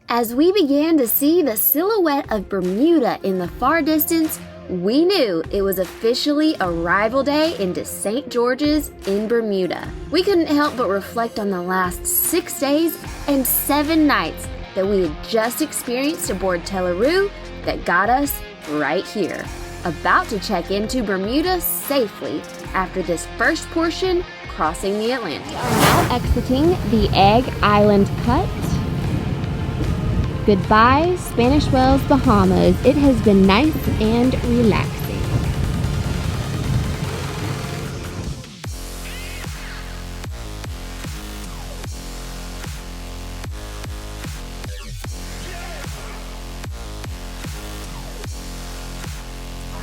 As we began to see the silhouette of Bermuda in the far distance, we knew it was officially arrival day into St. George's in Bermuda. We couldn't help but reflect on the last 6 days and 7 nights that we had just experienced aboard Tela that got us right here, about to check into Bermuda safely after this first portion crossing the Atlantic. We are now exiting the Egg Island Cut. Goodbye, Spanish Wells, Bahamas. It has been nice and relaxing.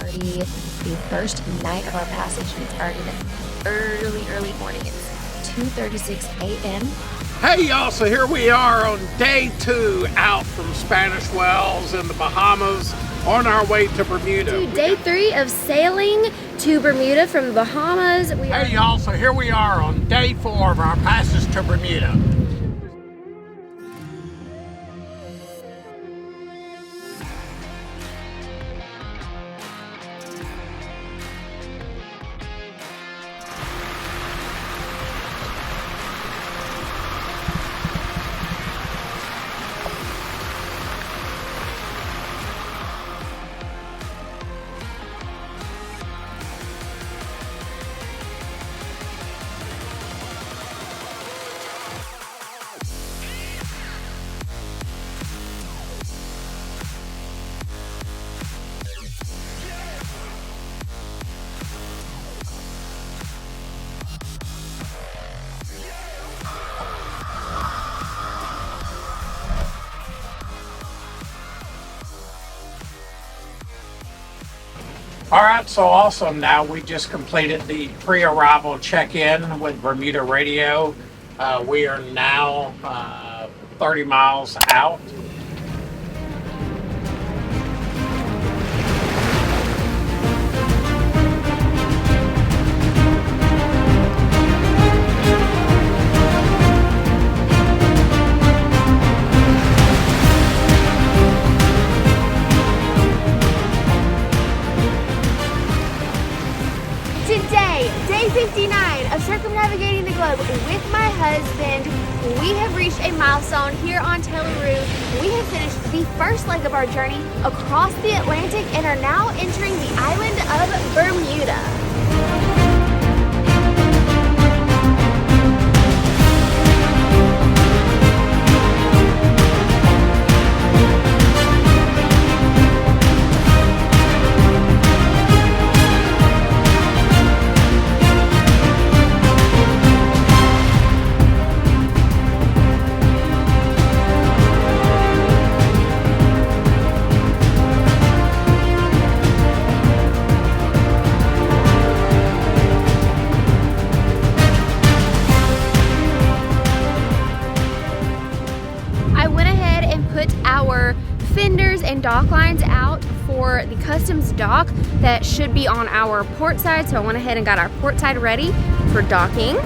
Already the first night of our passage. It's already the early morning. It's 2:36 a.m. Hey y'all, so here we are on day 2 out from Spanish Wells in the Bahamas on our way to Bermuda. To day 3 of sailing to Bermuda from the Bahamas. Hey y'all, so here we are on day 4 of our passage to Bermuda. All right, so awesome. Now we just completed the pre-arrival check-in with Bermuda Radio. We are now 30 miles out. Today, day 59 of circumnavigating the globe with my husband, we have reached a milestone here on Tela. We have finished the first leg of our journey across the Atlantic and are now entering the island of Bermuda. Our fenders and dock lines out for the customs dock that should be on our port side, so I went ahead and got our port side ready for docking.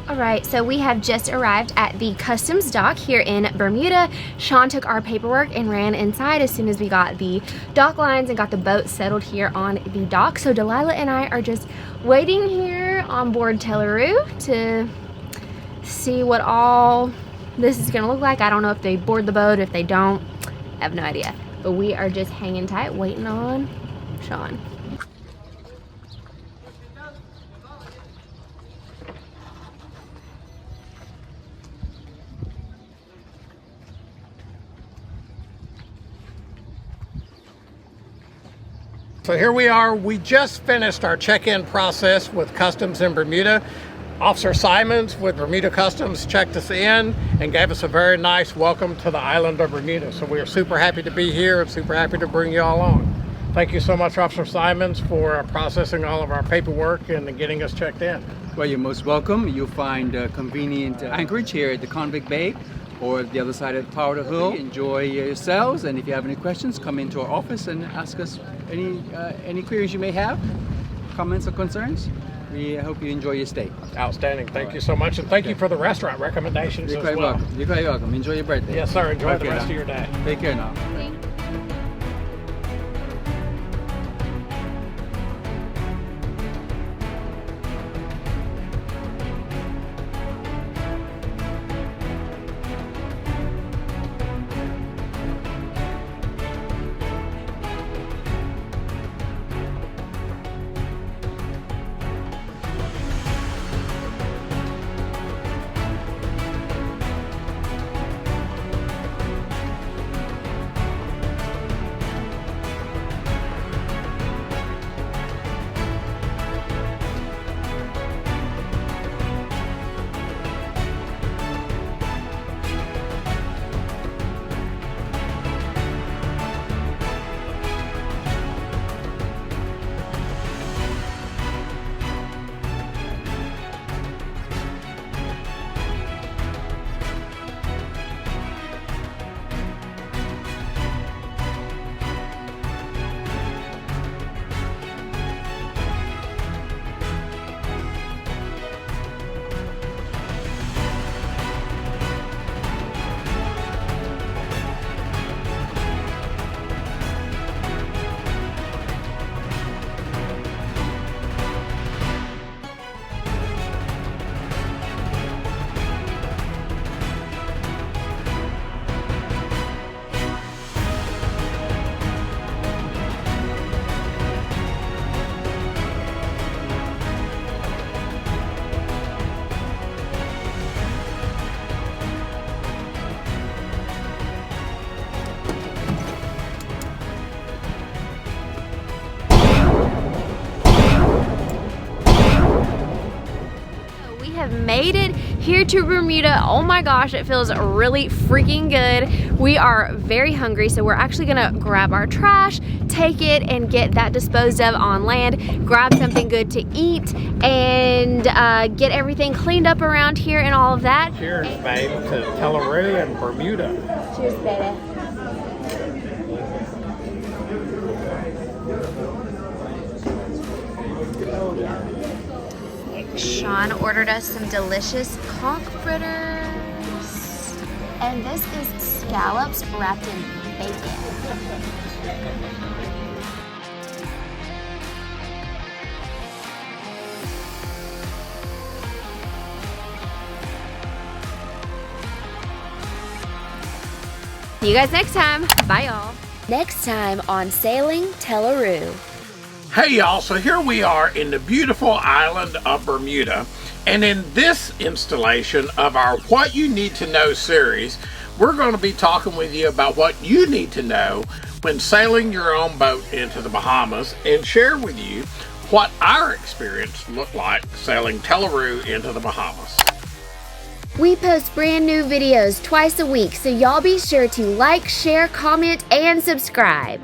Alright, so we have just arrived at the customs dock here in Bermuda. Sean took our paperwork and ran inside as soon as we got the dock lines and got the boat settled here on the dock. So Delilah and I are just waiting here on board Tela to see what all this is gonna look like. I don't know if they board the boat, if they don't, I have no idea. But we are just hanging tight, waiting on Sean. So here we are. We just finished our check-in process with Customs in Bermuda. Officer Simons with Bermuda Customs checked us in and gave us a very nice welcome to the island of Bermuda. So we are super happy to be here and super happy to bring you all on. Thank you so much, Officer Simons, for processing all of our paperwork and getting us checked in. Well, you're most welcome. You'll find convenient anchorage here at the Convict Bay or the other side of the Tower of the Hill. Enjoy yourselves, and if you have any questions, come into our office and ask us any queries you may have, comments or concerns. We hope you enjoy your stay. Outstanding. Thank you so much, and thank you for the restaurant recommendations You're as quite well. welcome. You're quite welcome. Enjoy your birthday. Yes, sir. Enjoy the Okay, rest now. of your day. Take care now. Made it here to Bermuda. Oh my gosh, it feels really freaking good. We are very hungry, so we're actually gonna grab our trash, take it, and get that disposed of on land, grab something good to eat, and get everything cleaned up around here and all of that. Cheers, babe, to Tela and Bermuda. Cheers, baby. Sean ordered us some delicious conch fritters. And this is scallops wrapped in bacon. See you guys next time. Bye, y'all. Next time on Sailing Tela. Hey y'all, so here we are in the beautiful island of Bermuda, and in this installation of our What You Need to Know series, we're going to be talking with you about what you need to know when sailing your own boat into the Bahamas, and share with you what our experience looked like sailing Tela into the Bahamas. We post brand new videos twice a week, so y'all be sure to like, share, comment, and subscribe.